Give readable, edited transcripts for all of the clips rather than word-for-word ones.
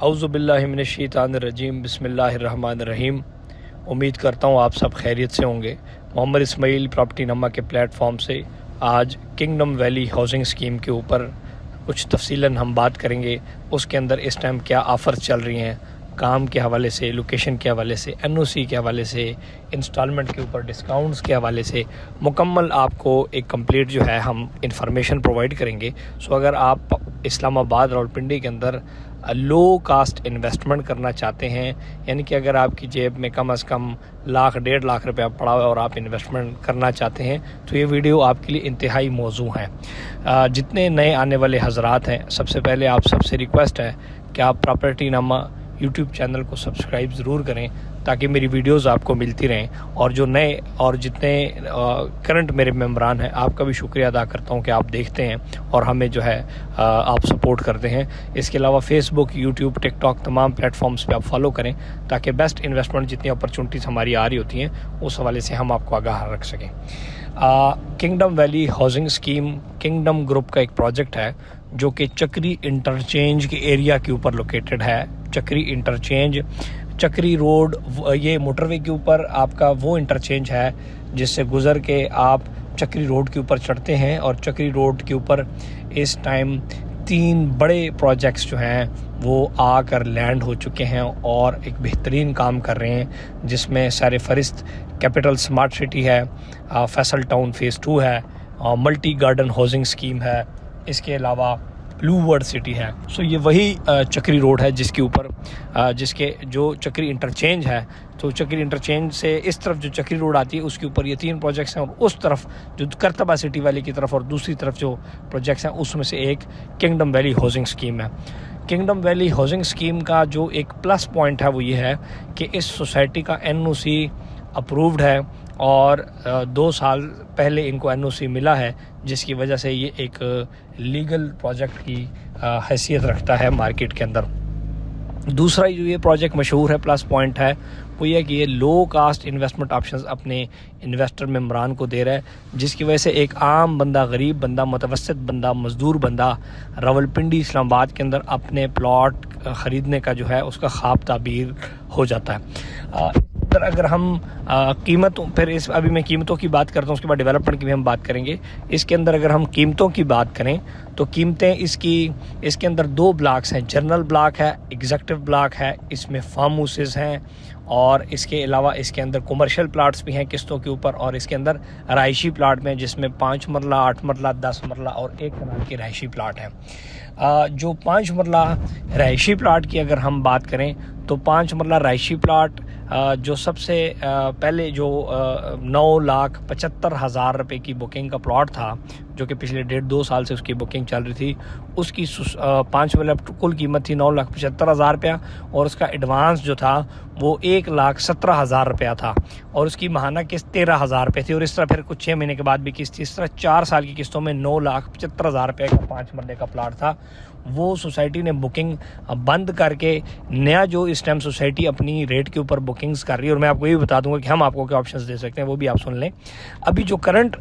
औज़ुबिल्लाहि मिनश्शैतानिर्रजीम बिस्मिल्लाहिर्रहमानिर्रहीम। उम्मीद करता हूँ आप सब खैरियत से होंगे। मोहम्मद इस्माइल प्रॉपर्टी नमा के प्लेटफॉर्म से आज किंगडम वैली हाउसिंग स्कीम के ऊपर कुछ तफसीलन हम बात करेंगे। उसके अंदर इस टाइम क्या ऑफ़र्स चल रही हैं, काम के हवाले से, लोकेशन के हवाले से, एनओसी के हवाले से, इंस्टॉलमेंट के ऊपर डिस्काउंट्स के हवाले से मुकम्मल आपको एक कंप्लीट जो है हम इंफॉर्मेशन प्रोवाइड करेंगे। सो अगर आप इस्लामाबाद रावलपिंडी के अंदर लो कास्ट इन्वेस्टमेंट करना चाहते हैं, यानी कि अगर आपकी जेब में कम से कम लाख 1.5 लाख रुपया पड़ा हुआ है और आप इन्वेस्टमेंट करना चाहते हैं, तो ये वीडियो आपके लिए इंतहाई मौजू है। जितने नए आने वाले हजरात हैं, सबसे पहले आप सबसे रिक्वेस्ट है कि आप प्रॉपर्टी नमा यूट्यूब चैनल को सब्सक्राइब ज़रूर करें ताकि मेरी वीडियोस आपको मिलती रहें। और जो नए और जितने करंट मेरे मेम्बरान हैं, आपका भी शुक्रिया अदा करता हूं कि आप देखते हैं और हमें जो है आप सपोर्ट करते हैं। इसके अलावा फेसबुक, यूट्यूब, टिकटॉक तमाम प्लेटफॉर्म्स पे आप फॉलो करें ताकि बेस्ट इन्वेस्टमेंट जितनी अपॉर्चुनिटीज़ हमारी आ रही होती हैं उस हवाले से हम आपको आगाह रख सकें। Kingdom valley housing scheme kingdom group का एक प्रोजेक्ट है जो कि चक्री इंटरचेंज के एरिया के ऊपर लोकेटेड है। चक्री इंटरचेंज, चक्री रोड, ये मोटरवे के ऊपर आपका वो इंटरचेंज है जिससे गुज़र के आप चक्री रोड के ऊपर चढ़ते हैं। और चक्री रोड के ऊपर इस टाइम 3 बड़े प्रोजेक्ट्स जो हैं वो आकर लैंड हो चुके हैं और एक बेहतरीन काम कर रहे हैं, जिसमें सारे फरिस्त कैपिटल स्मार्ट सिटी है, फैसल टाउन फेज़ 2 है, मल्टी गार्डन हाउसिंग स्कीम है, इसके अलावा ब्लू वर्ल्ड सिटी है। सो ये वही चक्री रोड है जिसके ऊपर जिसके जो चक्री इंटरचेंज है, तो चक्री इंटरचेंज से इस तरफ जो चक्री रोड आती है उसके ऊपर ये 3 प्रोजेक्ट्स हैं, और उस तरफ जो करतबा सिटी वाले की तरफ और दूसरी तरफ जो प्रोजेक्ट्स हैं उसमें से एक किंगडम वैली हाउसिंग स्कीम है। किंगडम वैली हाउसिंग स्कीम का जो एक प्लस पॉइंट है वो ये है कि इस सोसाइटी का एनओसी अप्रूव्ड है और 2 साल पहले इनको एनओसी मिला है, जिसकी वजह से ये एक लीगल प्रोजेक्ट की हैसियत रखता है मार्केट के अंदर। दूसरा जो ये प्रोजेक्ट मशहूर है, प्लस पॉइंट है, वो ये कि ये लो कास्ट इन्वेस्टमेंट ऑप्शंस अपने इन्वेस्टर मेम्बरान को दे रहा है, जिसकी वजह से एक आम बंदा, गरीब बंदा, मुतवस्सित बंदा, मज़दूर बंदा रावलपिंडी इस्लामाबाद के अंदर अपने प्लॉट ख़रीदने का जो है उसका ख्वाब ताबीर हो जाता है। अगर हम कीमतों, फिर इस अभी मैं कीमतों की बात करता हूँ, उसके बाद डेवलपमेंट की भी हम बात करेंगे। इसके अंदर अगर हम कीमतों की बात करें तो कीमतें इसके अंदर 2 ब्लॉक्स हैं, जनरल ब्लॉक है, एग्जीक्यूटिव ब्लॉक है, इसमें फार्म हाउसेस हैं और इसके अलावा इसके अंदर कमर्शियल प्लाट्स भी हैं किस्तों के ऊपर, और इसके अंदर रहायशी प्लाट में जिसमें 5 मरला, 8 मरला, 10 मरला और 1 कनाल के रहायशी प्लाट हैं। जो 5 मरला रहायशी प्लाट की अगर हम बात करें तो 5 मरला रहायशी प्लाट जो सबसे पहले जो 9,75,000 रुपये की बुकिंग का प्लॉट था, जो कि पिछले 1.5-2 साल से उसकी बुकिंग चल रही थी, उसकी 5 मरला कुल कीमत थी 9,75,000 रुपया और उसका एडवांस जो था वो 1,17,000 रुपया था और उसकी माहाना किस्त 13,000 रुपये थी। और इस तरह फिर कुछ 6 महीने के बाद भी किस्त थी। इस तरह 4 साल की किस्तों में 9,75,000 रुपये का 5 मरले का प्लाट था। वो सोसाइटी ने बुकिंग बंद करके नया जो इस टाइम सोसाइटी अपनी रेट के ऊपर बुकिंग्स कर रही है, और मैं आपको ये भी बता दूंगा कि हम आपको क्या ऑप्शंस दे सकते हैं, वो भी आप सुन लें। अभी जो करंट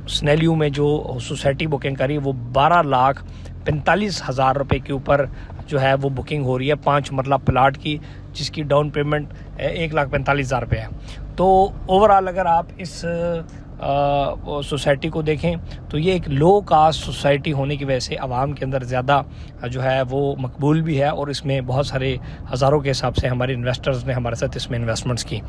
स्नेलियो में जो सोसाइटी बुकिंग कर रही है वो 12,45,000 रुपये के ऊपर जो है वो बुकिंग हो रही है 5 मरला प्लाट की, जिसकी डाउन पेमेंट 1,45,000 रुपये है। तो ओवरऑल अगर आप इस सोसाइटी को देखें तो ये एक लो कास्ट सोसाइटी होने की वजह से आवाम के अंदर ज़्यादा जो है वो मकबूल भी है, और इसमें बहुत सारे हज़ारों के हिसाब से हमारे इन्वेस्टर्स ने हमारे साथ इसमें इन्वेस्टमेंट्स की।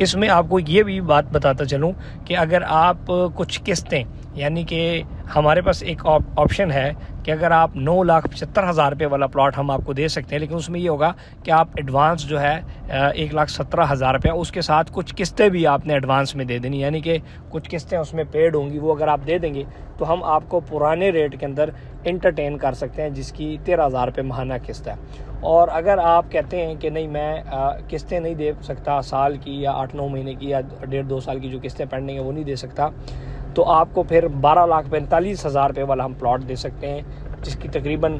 इसमें आपको ये भी बात बताता चलूँ कि अगर आप कुछ किस्तें, यानी कि हमारे पास एक ऑप्शन है कि अगर आप 9,75,000 रुपये वाला प्लॉट हम आपको दे सकते हैं, लेकिन उसमें ये होगा कि आप एडवांस जो है 1,17,000 रुपया, उसके साथ कुछ किस्तें भी आपने एडवांस में दे देनी, यानी कि कुछ किस्तें उसमें पेड होंगी, वो अगर आप दे देंगे तो हम आपको पुराने रेट के अंदर इंटरटेन कर सकते हैं, जिसकी 13,000 रुपये माहाना किस्त है। और अगर आप कहते हैं कि नहीं मैं किस्तें नहीं दे सकता, साल की या 8-9 महीने की या 1.5-2 साल की जो किस्तें पेंडिंग है वो नहीं दे सकता, तो आपको फिर 12,45,000 रुपये वाला हम प्लॉट दे सकते हैं, जिसकी तकरीबन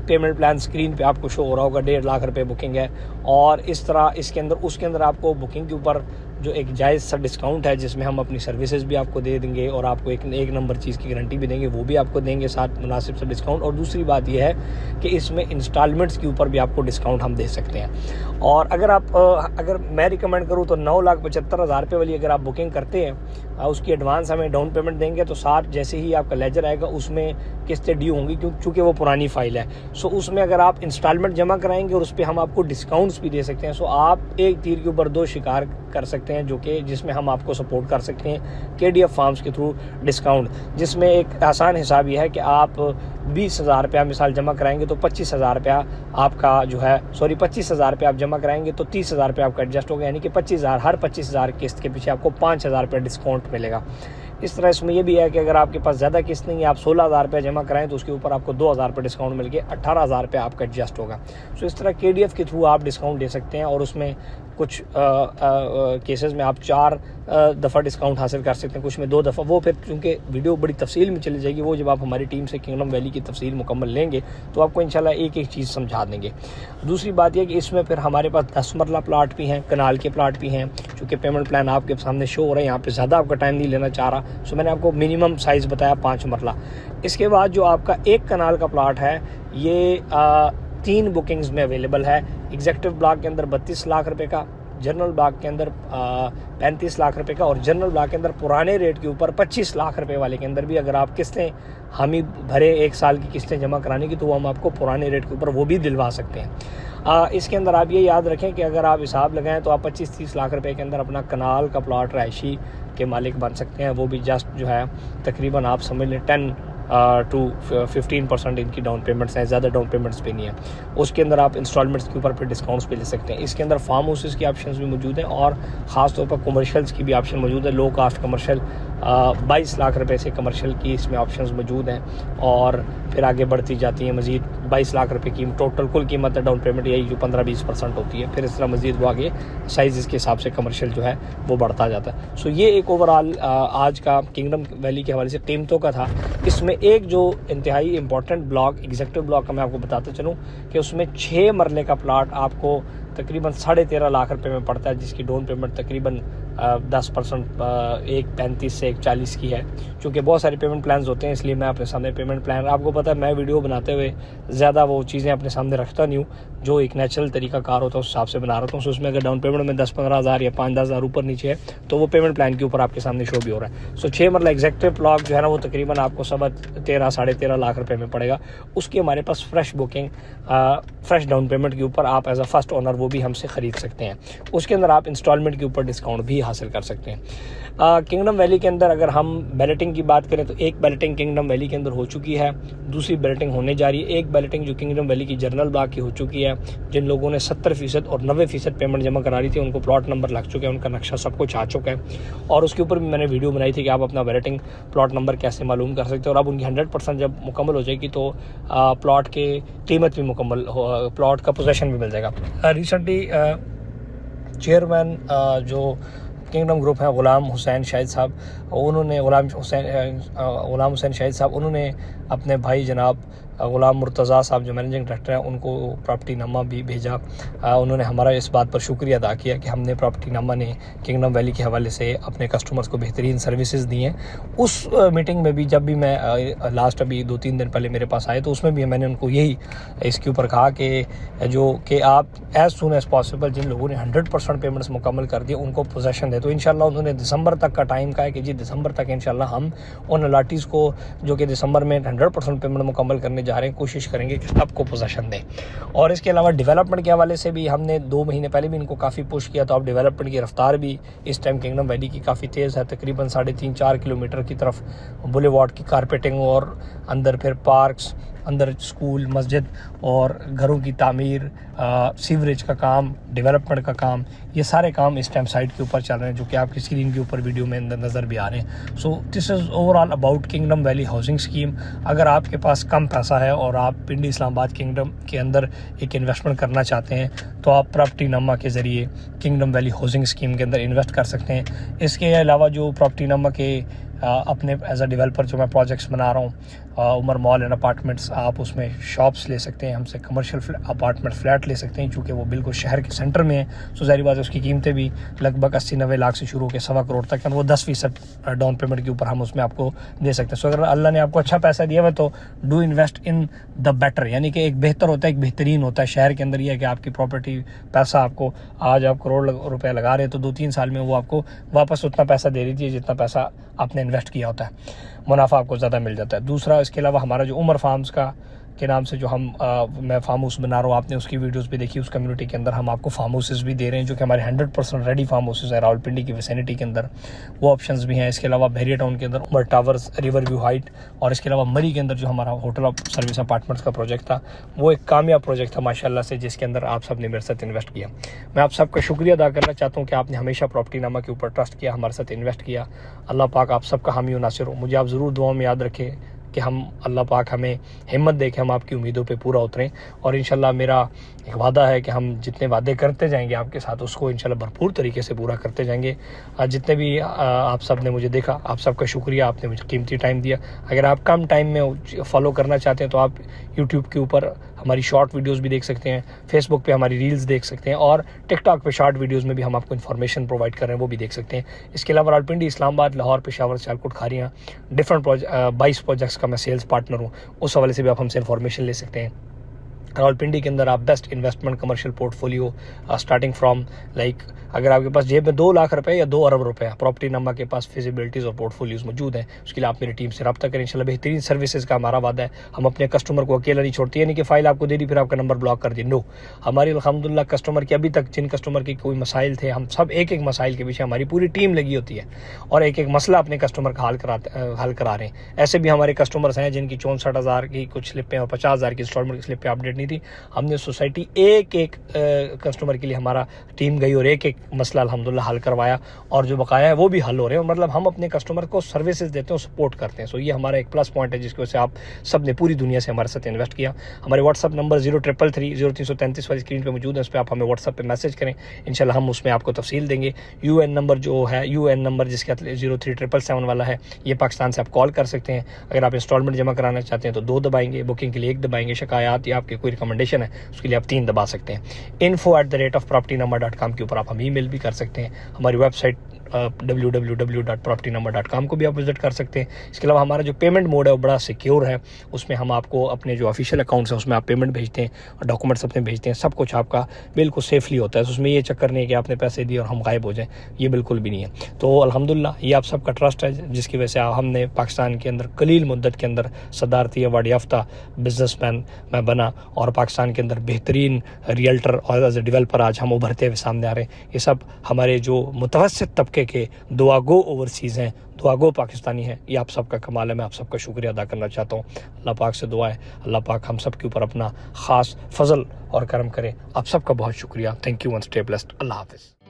पेमेंट प्लान स्क्रीन पे आपको शो हो रहा होगा, 1.5 लाख रुपए बुकिंग है। और इस तरह इसके अंदर उसके अंदर आपको बुकिंग के ऊपर जो एक जायज़ सा डिस्काउंट है, जिसमें हम अपनी सर्विसेज भी आपको दे देंगे और आपको एक नंबर चीज़ की गारंटी भी देंगे, वो भी आपको देंगे साथ मुनासिब सा डिस्काउंट। और दूसरी बात यह है कि इसमें इंस्टॉलमेंट्स के ऊपर भी आपको डिस्काउंट हम दे सकते हैं। और अगर मैं रिकमेंड करूँ तो 9,75,000 रुपये वाली अगर आप बुकिंग करते हैं, उसकी एडवांस हमें डाउन पेमेंट देंगे तो साथ जैसे ही आपका लेजर आएगा उसमें किस्तें ड्यू होंगी, क्योंकि वो पुरानी फाइल है। सो उसमें अगर आप इंस्टॉलमेंट जमा कराएंगे और उस पर हम आपको डिस्काउंट्स भी दे सकते हैं। सो आप एक तीर के ऊपर दो शिकार कर सकते हैं, जिसमें हम आपको सपोर्ट कर सकते हैं KDF फार्म्स के थ्रू डिस्काउंट, जिसमें एक आसान हिसाब यह है कि आप 20,000 रुपया मिसाल जमा कराएंगे तो 25,000 रुपया आपका जो है 25,000 रुपया आप जमा कराएंगे तो 30,000 रुपया आपका एडजस्ट होगा, यानी कि 25,000 हर 25,000 किस्त के पीछे आपको 5,000 रुपया डिस्काउंट मिलेगा। इस तरह इसमें यह भी है कि अगर आपके पास ज़्यादा किस्त नहीं है, आप 16,000 रुपया जमा कराएं तो उसके ऊपर आपको 2,000 रुपये डिस्काउंट मिल के 18,000 रुपया आपका एडजस्ट होगा। सो इस तरह KDF के थ्रू आप डिस्काउंट दे सकते हैं और उसमें कुछ केसेस में आप 4 दफ़ा डिस्काउंट हासिल कर सकते हैं, कुछ में 2 दफ़ा। वो फिर चूँकि वीडियो बड़ी तफसील में चली जाएगी, वो जब आप हमारी टीम से किंगडम वैली की तफसील मुकम्मल लेंगे तो आपको इंशाल्लाह एक एक चीज़ समझा देंगे। दूसरी बात यह कि इसमें फिर हमारे पास 10 मरला प्लाट भी हैं, कनाल के प्लाट भी हैं। चूँकि पेमेंट प्लान आपके सामने शो हो रहा है, यहाँ पर ज़्यादा आपका टाइम नहीं लेना चाह रहा, सो मैंने आपको मिनिमम साइज़ बताया 5 मरला। इसके बाद जो आपका 1 कनाल का प्लाट है, ये 3 बुकिंग्स में अवेलेबल है। एग्जेक्टिव ब्लॉक के अंदर 32 लाख रुपए का, जनरल ब्लॉक के अंदर 35 लाख रुपए का, और जनरल ब्लॉक के अंदर पुराने रेट के ऊपर 25 लाख रुपए वाले के अंदर भी अगर आप किस्तें हम ही भरे 1 साल की किस्तें जमा कराने की, तो वो हम आपको पुराने रेट के ऊपर वो भी दिलवा सकते हैं। इसके अंदर आप ये याद रखें कि अगर आप हिसाब लगाएं तो आप 25-30 लाख रुपए के अंदर अपना कनाल का प्लाट रहायशी के मालिक बन सकते हैं। वो भी जस्ट जो है तकरीबन आप समझ लें 10 to 15% इनकी डाउन पेमेंट्स हैं, ज़्यादा डाउन पेमेंट्स भी नहीं है। उसके अंदर आप इंस्टॉलमेंट्स के ऊपर फिर डिस्काउंट्स भी ले सकते हैं। इसके अंदर फार्म हाउसेस की ऑप्शंस भी मौजूद हैं और ख़ास तौर पर कमर्शियल्स की भी ऑप्शन मौजूद है। लो कास्ट कमर्शियल 22 लाख रुपए से कमर्शियल की इसमें ऑप्शंस मौजूद हैं और फिर आगे बढ़ती जाती हैं। मज़ीद 22 लाख रुपए की टोटल कुल कीमत है, डाउन पेमेंट यही जो 15-20% होती है। फिर इस तरह मज़ीद वो आगे साइज़ के हिसाब से कमर्शियल जो है वो बढ़ता जाता है। सो ये एक ओवरऑल आज का किंगडम वैली के हवाले से कीमतों का था। इसमें एक जो इंतहाई इंपॉर्टेंट ब्लॉक एग्जेक्टिव ब्लॉक का मैं आपको बताता चलूँ कि उसमें 6 मरले का प्लाट आपको तकरीबन 13.5 लाख रुपए में पड़ता है, जिसकी डाउन पेमेंट तकरीबन 10% एक 35 से एक 40 की है। क्योंकि बहुत सारे पेमेंट प्लान्स होते हैं, इसलिए मैं अपने सामने पेमेंट प्लान, आपको पता है मैं वीडियो बनाते हुए ज़्यादा वो चीज़ें अपने सामने रखता नहीं हूँ, जो एक नेचुरल तरीका कार होता है उस हिसाब से बना रहा हूँ। उसमें अगर डाउन पेमेंट में 10-15 हज़ार या 5-10 हज़ार ऊपर नीचे है तो वो पेमेंट प्लान के ऊपर आपके सामने शो भी हो रहा है। सो 6 मरला एग्जेक्टिव ब्लॉक जो है ना वो तकरीबन आपको 13-13.5 लाख रुपए में पड़ेगा। उसकी हमारे पास fresh booking fresh down payment के ऊपर आप एज अ फर्स्ट ओनर वो भी हमसे ख़रीद सकते हैं। उसके अंदर आप इंस्टॉलमेंट के ऊपर डिस्काउंट भी हासिल कर सकते हैं। किंगडम वैली के अंदर अगर हम बैलेटिंग की बात करें तो एक बैलेटिंग किंगडम वैली के अंदर हो चुकी है, दूसरी बैलेटिंग होने जा रही है। एक बैलेटिंग जो किंगडम वैली की जनरल ब्लॉक की हो चुकी है, जिन लोगों ने 70% और 90% पेमेंट जमा करा रही थी उनको प्लॉट नंबर लग चुके हैं, उनका नक्शा सब कुछ आ चुका है और उसके ऊपर भी मैंने वीडियो बनाई थी कि आप अपना बैलेटिंग प्लॉट नंबर कैसे मालूम कर सकते हो। और अब उनकी 100% जब मुकम्मल हो जाएगी तो प्लॉट की कीमत भी मुकम्मल, प्लॉट का पोजेसन भी मिल जाएगा। रिसेंटली चेयरमैन जो किंगडम ग्रुप है गुलाम हुसैन शाहिद साहब, उन्होंने गुलाम हुसैन शाहिद साहब उन्होंने अपने भाई जनाब गुलाम मुर्तज़ा साहब जो मैनेजिंग डायरेक्टर हैं उनको प्रॉपर्टी नामा भी भेजा। उन्होंने हमारा इस बात पर शुक्रिया अदा किया कि हमने प्रॉपर्टी नामा ने किंगडम वैली के हवाले से अपने कस्टमर्स को बेहतरीन सर्विसेज दी हैं। उस मीटिंग में भी जब भी मैं लास्ट अभी 2-3 दिन पहले मेरे पास आए तो उसमें भी मैंने उनको यही इसके ऊपर कहा कि आप एज़ सून एज़ पॉसिबल जिन लोगों ने 100% पेमेंट्स मुकम्मल कर दिए उनको पोजेसन दे। तो इंशाल्लाह उन्होंने दिसंबर तक का टाइम कहा है कि जी दिसंबर तक इंशाल्लाह हम उन अलाटीज़ को जो कि दिसंबर में 100% पेमेंट मुकम्मल करने जा रहे हैं कोशिश करेंगे कि सबको पोजेसन दें। और इसके अलावा डेवलपमेंट के हवाले से भी हमने 2 महीने पहले भी इनको काफ़ी पुश किया, तो अब डेवलपमेंट की रफ्तार भी इस टाइम किंगडम वैली की काफ़ी तेज़ है। तकरीबन 3.5-4 किलोमीटर की तरफ बुलेवार्ड की कारपेटिंग और अंदर फिर पार्क्स, अंदर स्कूल, मस्जिद और घरों की तामीर, सीवरेज का काम, डेवलपमेंट का काम, ये सारे काम इस टाइम साइट के ऊपर चल रहे हैं जो कि आपकी स्क्रीन के ऊपर वीडियो में अंदर नज़र भी आ रहे हैं। So this is overall about kingdom valley housing scheme. अगर आपके पास कम पैसा है और आप पिंडी इस्लामाबाद किंगडम के अंदर एक इन्वेस्टमेंट करना चाहते हैं तो आप प्रॉपर्टी नामा के ज़रिए किंगडम वैली हाउसिंग स्कीम के अंदर इन्वेस्ट कर सकते हैं। इसके अलावा जो प्रॉपर्टी नामा के अपने एज अ डेवलपर जो मैं प्रोजेक्ट्स बना रहा हूँ, उमर मॉल एंड अपार्टमेंट्स, आप उसमें शॉप्स ले सकते हैं हमसे, कमर्शियल अपार्टमेंट फ्लैट ले सकते हैं, चूँकि वो बिल्कुल शहर के सेंटर में है। सो ज़ाहिर बात है उसकी कीमतें भी लगभग 80-90 लाख से शुरू होकर 1.25 करोड़ तक, और वो 10% डाउन पेमेंट के ऊपर हम उसमें आपको दे सकते हैं। सो अगर अल्लाह ने आपको अच्छा पैसा दिया हुआ तो do invest in the better, यानी कि एक बेहतर होता है, एक बेहतरीन होता है। शहर के अंदर यह है कि आपकी प्रॉपर्टी पैसा आपको आज आप करोड़ रुपए लगा रहे हैं तो 2-3 साल में वो आपको वापस उतना पैसा दे रही थी जितना पैसा आपने इन्वेस्ट किया होता है, मुनाफा आपको ज़्यादा मिल जाता है। दूसरा, इसके अलावा हमारा जो उमर फार्म्स का के नाम से जो मैं फार्म हाउस बना रहा हूँ, आपने उसकी वीडियोस भी देखी, उस कम्युनिटी के अंदर हम आपको फार्म हाउसेस भी दे रहे हैं जो कि हमारे 100% रेडी फार्म हाउसेस हैं रावलपिंडी की विसिनिटी के अंदर, वो ऑप्शंस भी हैं। इसके अलावा बहरिया टाउन के अंदर Umar towers, river view height, और इसके अलावा मरी के अंदर जो हमारा होटल ऑफ सर्विस अपार्टमेंट्स का प्रोजेक्ट था, वो एक कामयाब प्रोजेक्ट था माशाल्लाह से, जिसके अंदर आप सब ने मेरे साथ इन्वेस्ट किया। मैं आप सबका शुक्रिया अदा करना चाहता हूँ कि आपने हमेशा प्रॉपर्टी नामा के ऊपर ट्रस्ट किया, हमारे साथ इन्वेस्ट किया। अल्लाह पाक आप सबका हामी व नासिर हो। मुझे आप ज़रूर दुआओं में याद रखें कि हम अल्लाह पाक हमें हिम्मत दे कि हम आपकी उम्मीदों पे पूरा उतरें, और इंशाल्लाह मेरा एक वादा है कि हम जितने वादे करते जाएंगे आपके साथ उसको इंशाल्लाह भरपूर तरीके से पूरा करते जाएंगे। जितने भी आप सब ने मुझे देखा, आप सबका शुक्रिया, आपने मुझे कीमती टाइम दिया। अगर आप कम टाइम में फॉलो करना चाहते हैं तो आप यूट्यूब के ऊपर हमारी शॉर्ट वीडियोस भी देख सकते हैं, फेसबुक पे हमारी रील्स देख सकते हैं, और टिकटॉक पे शॉर्ट वीडियोस में भी हम आपको इन्फॉर्मेशन प्रोवाइड कर रहे हैं, वो भी देख सकते हैं। इसके अलावा रावलपिंडी, इस्लामाबाद, लाहौर, पेशावर, सियालकोट, खारियाँ, डिफरेंट 22 प्रोजेक्ट्स का मैं सेल्स पार्टनर हूँ। उस हवाले से भी आप हमसे इन्फॉर्मेशन ले सकते हैं। रावलपिंडी के अंदर आप best investment commercial portfolio starting from like, अगर आपके पास जेब में 2 लाख रुपए या 2 अरब रुपए प्रॉपर्टी नंबर के पास फिजिबिलिटीज़ और पोर्टफोलियोज मौजूद हैं, उसके लिए आप मेरी टीम से रब्ता करें। इंशाल्लाह बेहतरीन सर्विसेज का हमारा वादा है। हम अपने कस्टमर को अकेला नहीं छोड़ते, यानी कि फ़ाइल आपको दे दी फिर आपका नंबर ब्लॉक कर दिया, नो। हमारी अल्हम्दुलिल्लाह कस्टमर के अभी तक जिन कस्टमर के कोई मसाइल थे, हम सब एक एक मसाइल के पीछे हमारी पूरी टीम लगी होती है और एक एक मसला अपने कस्टमर का हल करा रहे हैं। ऐसे भी हमारे कस्टमर्स हैं जिनकी 64,000 की कुछ स्लिपें और 50,000 की इंस्टॉलमेंट की स्लिपें अपडेट नहीं थी। हमने सोसाइटी एक एक कस्टमर के लिए हमारा टीम गई और एक एक मसला अल्हम्दुलिल्लाह हल करवाया, और जो बकाया है वो भी हल हो रहे हैं। मतलब हम अपने कस्टमर को सर्विसेज देते हैं और सपोर्ट करते हैं। सो ये हमारा एक प्लस पॉइंट है जिसकी वजह से आप सब ने पूरी दुनिया से हमारे साथ इन्वेस्ट किया। हमारे व्हाट्सअप नंबर 0333 वाली स्क्रीन पर मौजूद है, उस पर आप हमें व्हाट्सअप पर मैसेज करें, इंशाल्लाह हम उसमें आपको तफसील देंगे। UN नंबर जो है, UN नंबर जिसके 03777 वाला है, ये पाकिस्तान से आप कॉल कर सकते हैं। अगर आप इंस्टॉलमेंट जमा कराना चाहते हैं तो 2 दबाएंगे, बुकिंग के लिए 1 दबाएंगे, शिकायत या आपकी कोई रिकमेंडेशन है उसके लिए आप 3 दबा सकते हैं। info@propertynumber.com के ऊपर आप हम ईमेल भी कर सकते हैं। हमारी वेबसाइट www.propertynumber.com को भी आप विजिट कर सकते हैं। इसके अलावा हमारा जो पेमेंट मोड है वो बड़ा सिक्योर है, उसमें हम आपको अपने जो ऑफिशियल अकाउंट्स हैं उसमें आप पेमेंट भेजते हैं और डॉक्यूमेंट्स अपने भेजते हैं, सब कुछ आपका बिल्कुल सेफली होता है। उसमें ये चक्कर नहीं है कि आपने पैसे दिए और हम गायब हो जाएं, ये बिल्कुल भी नहीं है। तो अल्हम्दुलिल्लाह ये आप सबका ट्रस्ट है जिसकी वजह से हमने पाकिस्तान के अंदर कलील मुद्दत के अंदर सदारती अवार्ड याफ्ता बिजनेसमैन मैं बना, और पाकिस्तान के अंदर बेहतरीन रियल्टर और एज ए डेवलपर आज हम उभरते हुए सामने आ रहे हैं। ये सब हमारे जो मुतवस्सित तबके के दुआगो ओवरसीज़ हैं, दुआगो पाकिस्तानी हैं, ये आप सबका कमाल है। मैं आप सबका शुक्रिया अदा करना चाहता हूँ। अल्लाह पाक से दुआ है अल्लाह पाक हम सब के ऊपर अपना ख़ास फजल और करम करे। आप सबका बहुत शुक्रिया। Thank you and stay blessed. अल्लाह हाफिज़।